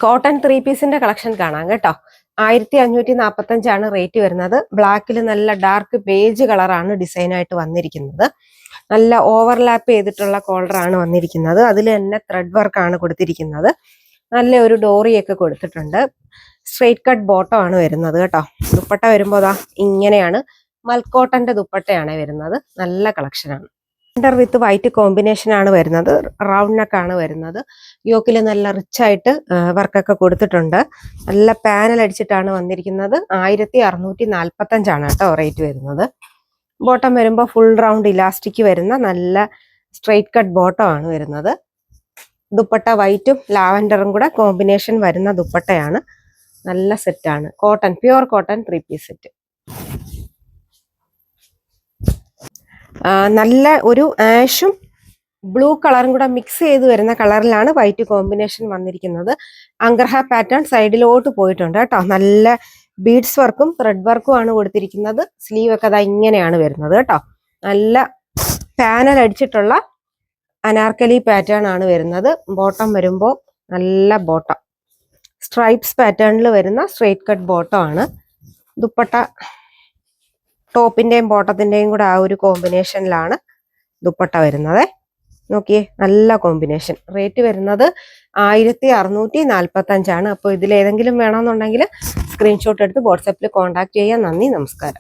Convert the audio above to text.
Cotton 3 പീസിന്റെ collection കാണാം കേട്ടോ. 1545 റേറ്റ് വരുന്നത്. ബ്ലാക്കിൽ നല്ല ഡാർക്ക് ബേജ് കളറാണ് ഡിസൈൻ ആയിട്ട് വന്നിരിക്കുന്നത്. നല്ല ഓവർലാപ്പ് ചെയ്തിട്ടുള്ള കോളർ ആണ് വന്നിരിക്കുന്നത്. അതിൽ തന്നെ ത്രെഡ് വർക്ക് ആണ് കൊടുത്തിരിക്കുന്നത്. നല്ല ഒരു ഡോറിയൊക്കെ കൊടുത്തിട്ടുണ്ട്. സ്ട്രെയിറ്റ് കട്ട് ബോട്ടം ആണ് വരുന്നത് കേട്ടോ. ദുപ്പട്ട വരുമ്പോൾ ദാ ഇങ്ങനെയാണ്. മൽക്കോട്ടന്റെ ദുപ്പട്ടയാണ് വരുന്നത്. നല്ല കളക്ഷനാണ്. വിത്ത് വൈറ്റ് കോമ്പിനേഷൻ ആണ് വരുന്നത്. റൗണ്ട് നെക്ക് ആണ് വരുന്നത്. യോക്കിൽ നല്ല റിച്ച് ആയിട്ട് വർക്കൊക്കെ കൊടുത്തിട്ടുണ്ട്. നല്ല പാനൽ അടിച്ചിട്ടാണ് വന്നിരിക്കുന്നത്. 1645 കേട്ടോ റേറ്റ് വരുന്നത്. ബോട്ടം വരുമ്പോൾ ഫുൾ റൗണ്ട് ഇലാസ്റ്റിക് വരുന്ന നല്ല സ്ട്രെയിറ്റ് കട്ട് ബോട്ടം ആണ് വരുന്നത്. ദുപ്പട്ട വൈറ്റും ലാവൻഡറും കൂടെ കോമ്പിനേഷൻ വരുന്ന ദുപ്പട്ടയാണ്. നല്ല സെറ്റാണ്. Cotton, pure cotton 3 piece set. നല്ല ഒരു ആഷും ബ്ലൂ കളറും കൂടെ മിക്സ് ചെയ്ത് വരുന്ന കളറിലാണ് വൈറ്റ് കോമ്പിനേഷൻ വന്നിരിക്കുന്നത്. അങ്കർഹ പാറ്റേൺ സൈഡിലോട്ട് പോയിട്ടുണ്ട് കേട്ടോ. നല്ല ബീഡ്സ് വർക്കും ത്രെഡ് വർക്കും ആണ് കൊടുത്തിരിക്കുന്നത്. സ്ലീവ് ഒക്കെ അതാ ഇങ്ങനെയാണ് വരുന്നത് കേട്ടോ. നല്ല പാനൽ അടിച്ചിട്ടുള്ള അനാർക്കലി പാറ്റേൺ ആണ് വരുന്നത്. ബോട്ടം വരുമ്പോൾ നല്ല ബോട്ടം സ്ട്രൈപ്സ് പാറ്റേണിൽ വരുന്ന സ്ട്രെയിറ്റ് കട്ട് ബോട്ടം ആണ്. ദുപ്പട്ട ടോപ്പിന്റെയും ബോട്ടത്തിന്റെയും കൂടെ ആ ഒരു കോമ്പിനേഷനിലാണ് ദുപ്പട്ട വരുന്നത്. നോക്കിയേ, നല്ല കോമ്പിനേഷൻ. റേറ്റ് വരുന്നത് 1645. അപ്പോൾ ഇതിലേതെങ്കിലും വേണമെന്നുണ്ടെങ്കിൽ സ്ക്രീൻഷോട്ട് എടുത്ത് വാട്സാപ്പിൽ കോൺടാക്ട് ചെയ്യാം. നന്ദി, നമസ്കാരം.